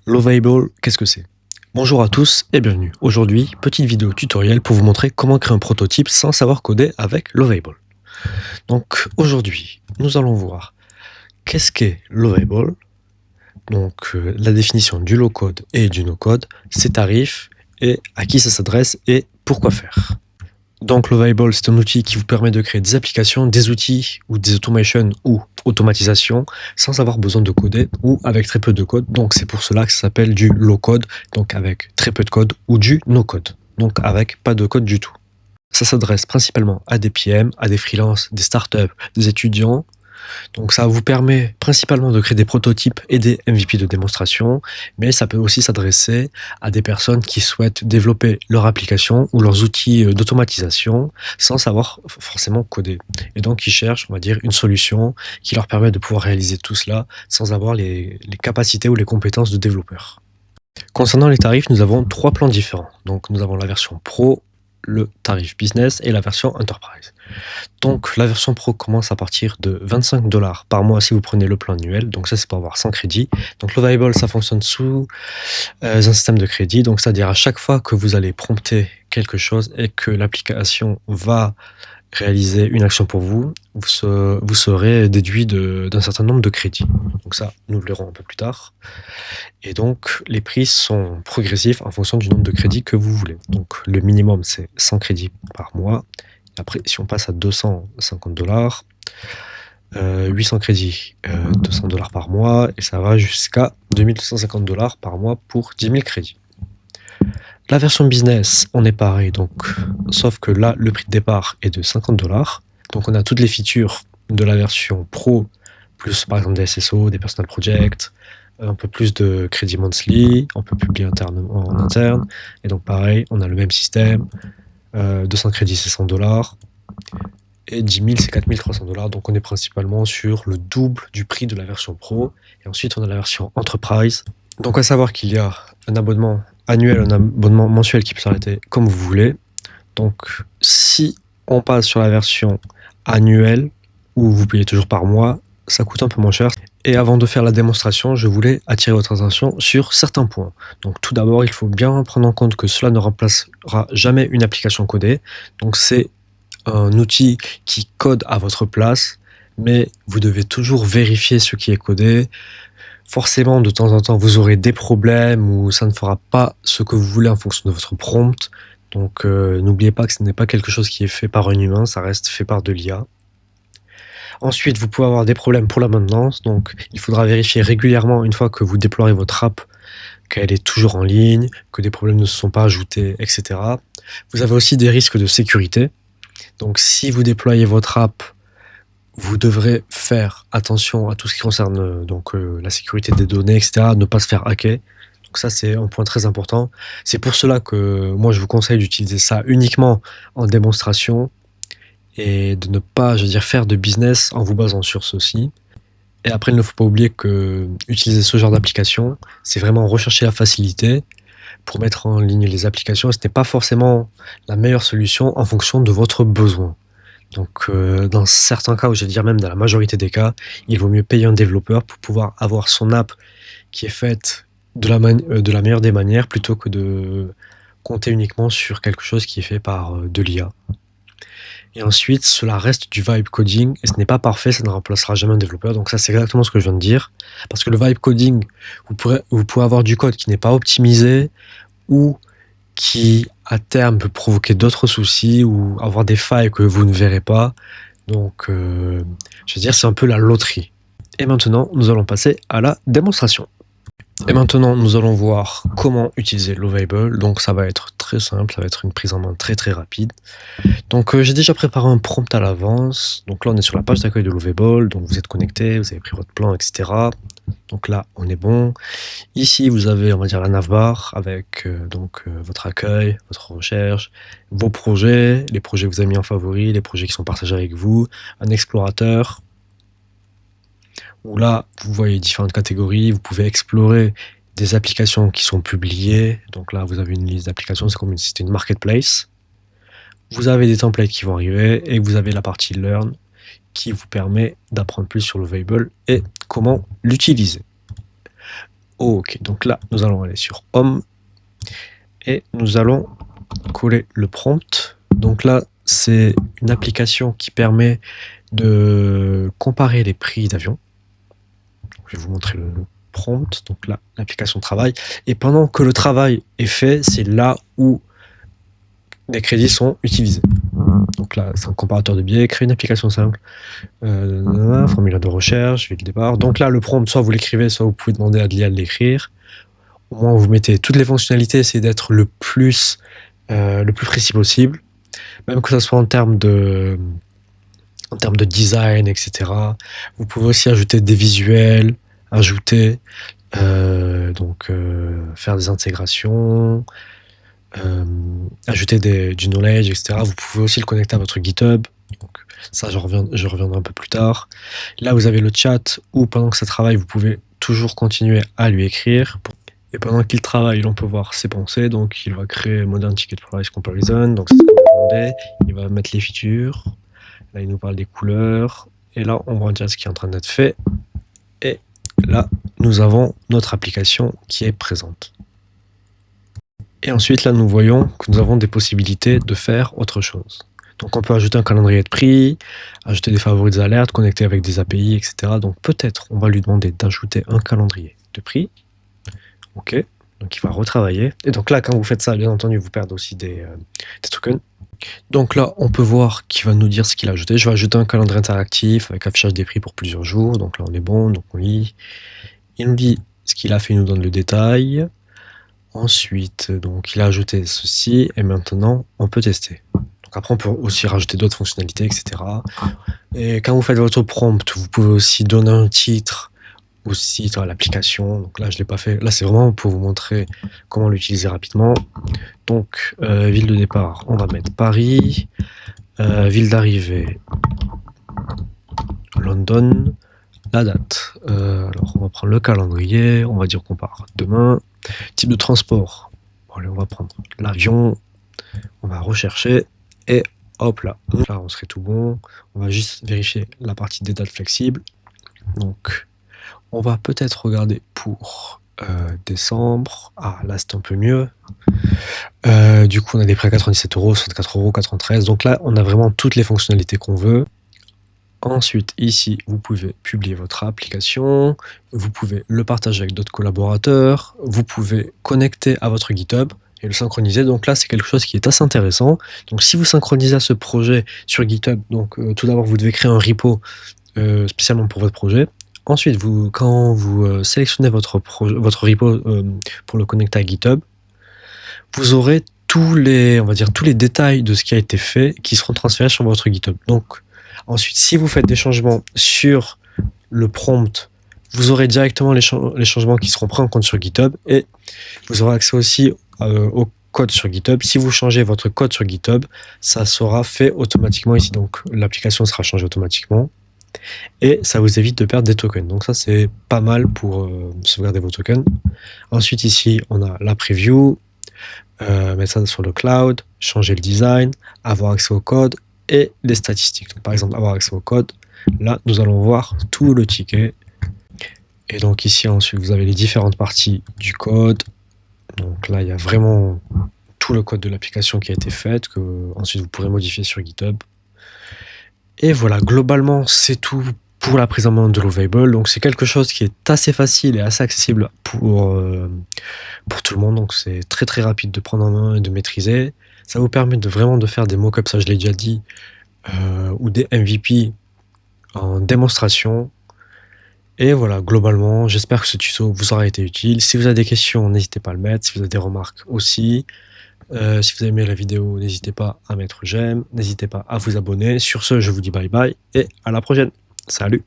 Lovable, qu'est-ce que c'est? Bonjour à tous et bienvenue. Aujourd'hui, petite vidéo tutoriel pour vous montrer comment créer un prototype sans savoir coder avec Lovable. Donc aujourd'hui, nous allons voir qu'est-ce qu'est Lovable, donc la définition du low-code et du no-code, ses tarifs et à qui ça s'adresse et pourquoi faire. Donc Lovable, c'est un outil qui vous permet de créer des applications, des outils ou des automations ou automatisation sans avoir besoin de coder ou avec très peu de code. Donc c'est pour cela que ça s'appelle du low code, donc avec très peu de code, ou du no code, donc avec pas de code du tout. Ça s'adresse principalement à des PM, à des freelances, des startups, des étudiants. Donc ça vous permet principalement de créer des prototypes et des MVP de démonstration, mais ça peut aussi s'adresser à des personnes qui souhaitent développer leur application ou leurs outils d'automatisation sans savoir forcément coder. Et donc ils cherchent, on va dire, une solution qui leur permet de pouvoir réaliser tout cela sans avoir les capacités ou les compétences de développeurs. Concernant les tarifs, nous avons 3 plans différents. Donc nous avons la version Pro, le tarif Business et la version Enterprise. Donc la version Pro commence à partir de 25 $ par mois si vous prenez le plan annuel, donc ça c'est pour avoir 100 crédits. Donc Lovable, ça fonctionne sous un système de crédit, donc c'est-à-dire à chaque fois que vous allez prompter quelque chose et que l'application va réaliser une action pour vous, vous serez déduit d'un certain nombre de crédits. Donc ça, nous le verrons un peu plus tard. Et donc les prix sont progressifs en fonction du nombre de crédits que vous voulez. Donc le minimum c'est 100 crédits par mois. Après, si on passe à 250 $, 800 crédits, 200 $ par mois, et ça va jusqu'à 2250 $ par mois pour 10 000 crédits. La version business, on est pareil, donc, sauf que là, le prix de départ est de 50 $. Donc on a toutes les features de la version pro, plus par exemple des SSO, des personal projects, un peu plus de crédit monthly, on peut publier en interne, et donc pareil, on a le même système, 200 crédits c'est 100 $, et 10 000 c'est 4 300 $, donc on est principalement sur le double du prix de la version Pro, et ensuite on a la version Enterprise. Donc à savoir qu'il y a un abonnement annuel, un abonnement mensuel qui peut s'arrêter comme vous voulez. Donc si on passe sur la version annuelle, où vous payez toujours par mois, ça coûte un peu moins cher. Et avant de faire la démonstration, je voulais attirer votre attention sur certains points. Donc tout d'abord, il faut bien prendre en compte que cela ne remplacera jamais une application codée. Donc c'est un outil qui code à votre place, mais vous devez toujours vérifier ce qui est codé. Forcément, de temps en temps, vous aurez des problèmes ou ça ne fera pas ce que vous voulez en fonction de votre prompt. Donc n'oubliez pas que ce n'est pas quelque chose qui est fait par un humain, ça reste fait par de l'IA. Ensuite, vous pouvez avoir des problèmes pour la maintenance, donc il faudra vérifier régulièrement, une fois que vous déploierez votre app, qu'elle est toujours en ligne, que des problèmes ne se sont pas ajoutés, etc. Vous avez aussi des risques de sécurité. Donc si vous déployez votre app, vous devrez faire attention à tout ce qui concerne la sécurité des données, etc., ne pas se faire hacker. Donc ça, c'est un point très important. C'est pour cela que moi, je vous conseille d'utiliser ça uniquement en démonstration et de ne pas, je veux dire, faire de business en vous basant sur ceci. Et après, il ne faut pas oublier que utiliser ce genre d'application, c'est vraiment rechercher la facilité pour mettre en ligne les applications. Et ce n'est pas forcément la meilleure solution en fonction de votre besoin. Donc, dans certains cas, ou je vais dire même dans la majorité des cas, il vaut mieux payer un développeur pour pouvoir avoir son app qui est faite de la meilleure des manières plutôt que de compter uniquement sur quelque chose qui est fait par de l'IA. Et ensuite, cela reste du vibe coding et ce n'est pas parfait, ça ne remplacera jamais un développeur. Donc ça, c'est exactement ce que je viens de dire. Parce que le vibe coding, vous pouvez avoir du code qui n'est pas optimisé ou qui, à terme, peut provoquer d'autres soucis ou avoir des failles que vous ne verrez pas. Donc, je veux dire, c'est un peu la loterie. Et maintenant, nous allons passer à la démonstration. Et maintenant, nous allons voir comment utiliser Lovable. Donc, ça va être très simple, ça va être une prise en main très très rapide. Donc, j'ai déjà préparé un prompt à l'avance. Donc là, on est sur la page d'accueil de Lovable. Donc, vous êtes connecté, vous avez pris votre plan, etc. Donc là, on est bon. Ici, vous avez, on va dire, la navbar avec votre accueil, votre recherche, vos projets, les projets que vous avez mis en favori, les projets qui sont partagés avec vous, un explorateur, où là, vous voyez différentes catégories, vous pouvez explorer des applications qui sont publiées. Donc là, vous avez une liste d'applications, c'est comme si c'était une marketplace. Vous avez des templates qui vont arriver et vous avez la partie Learn qui vous permet d'apprendre plus sur Lovable et comment l'utiliser. OK, donc là, nous allons aller sur Home et nous allons coller le prompt. Donc là, c'est une application qui permet de comparer les prix d'avion. Je vais vous montrer le prompt. Donc là, l'application travaille. Et pendant que le travail est fait, c'est là où les crédits sont utilisés. Donc là, c'est un comparateur de billets, créer une application simple, formulaire de recherche, ville de départ. Donc là, le prompt, soit vous l'écrivez, soit vous pouvez demander à l'IA de l'écrire. Au moins, vous mettez toutes les fonctionnalités, essayez d'être le plus précis possible, même que ce soit en termes de design, etc. Vous pouvez aussi ajouter des visuels, ajouter, faire des intégrations, ajouter du knowledge, etc. Vous pouvez aussi le connecter à votre GitHub. Donc, ça, je reviendrai un peu plus tard. Là, vous avez le chat où, pendant que ça travaille, vous pouvez toujours continuer à lui écrire. Et pendant qu'il travaille, on peut voir ses pensées. Donc, il va créer Modern Ticket Price Comparison. Donc, c'est ce qu'on va demander. Il va mettre les features. Là, il nous parle des couleurs. Et là, on voit déjà ce qui est en train d'être fait. Et là, nous avons notre application qui est présente. Et ensuite, là, nous voyons que nous avons des possibilités de faire autre chose. Donc, on peut ajouter un calendrier de prix, ajouter des favoris, des alertes, connecter avec des API, etc. Donc, peut-être, on va lui demander d'ajouter un calendrier de prix. OK. Donc, il va retravailler. Et donc là, quand vous faites ça, bien entendu, vous perdez aussi des tokens. Donc là, on peut voir qu'il va nous dire ce qu'il a ajouté. Je vais ajouter un calendrier interactif avec affichage des prix pour plusieurs jours. Donc là, on est bon. Donc, on lit. Il nous dit ce qu'il a fait, il nous donne le détail. Ensuite, donc, il a ajouté ceci, et maintenant, on peut tester. Donc après, on peut aussi rajouter d'autres fonctionnalités, etc. Et quand vous faites votre prompt, vous pouvez aussi donner un titre aussi à l'application. Donc là, je ne l'ai pas fait. Là, c'est vraiment pour vous montrer comment l'utiliser rapidement. Donc, ville de départ, on va mettre Paris. Ville d'arrivée, London. La date, alors on va prendre le calendrier, on va dire qu'on part demain. Type de transport, bon, allez, on va prendre l'avion, on va rechercher et hop là, on serait tout bon. On va juste vérifier la partie des dates flexibles. Donc on va peut-être regarder pour décembre. Ah, là c'est un peu mieux. Du coup on a des prix à 97 €, 64 €, 93. Donc là on a vraiment toutes les fonctionnalités qu'on veut. Ensuite, ici, vous pouvez publier votre application, vous pouvez le partager avec d'autres collaborateurs, vous pouvez connecter à votre GitHub et le synchroniser. Donc là, c'est quelque chose qui est assez intéressant. Donc si vous synchronisez à ce projet sur GitHub, donc tout d'abord, vous devez créer un repo spécialement pour votre projet. Ensuite, quand vous sélectionnez votre repo pour le connecter à GitHub, vous aurez tous les détails de ce qui a été fait qui seront transférés sur votre GitHub. Donc, ensuite, si vous faites des changements sur le prompt, vous aurez directement les changements qui seront pris en compte sur GitHub et vous aurez accès aussi au code sur GitHub. Si vous changez votre code sur GitHub, ça sera fait automatiquement ici. Donc, l'application sera changée automatiquement et ça vous évite de perdre des tokens. Donc ça, c'est pas mal pour sauvegarder vos tokens. Ensuite, ici, on a la preview, mettre ça sur le cloud, changer le design, avoir accès au code et les statistiques. Donc, par exemple, avoir accès au code, là, nous allons voir tout le ticket. Et donc ici, ensuite, vous avez les différentes parties du code. Donc là, il y a vraiment tout le code de l'application qui a été fait, que ensuite vous pourrez modifier sur GitHub. Et voilà, globalement, c'est tout pour la prise en main de Lovable. Donc c'est quelque chose qui est assez facile et assez accessible pour tout le monde. Donc c'est très très rapide de prendre en main et de maîtriser. Ça vous permet vraiment de faire des mock-ups, ça je l'ai déjà dit, ou des MVP en démonstration. Et voilà, globalement, j'espère que ce tuto vous aura été utile. Si vous avez des questions, n'hésitez pas à le mettre. Si vous avez des remarques aussi. Si vous avez aimé la vidéo, n'hésitez pas à mettre j'aime. N'hésitez pas à vous abonner. Sur ce, je vous dis bye bye et à la prochaine. Salut!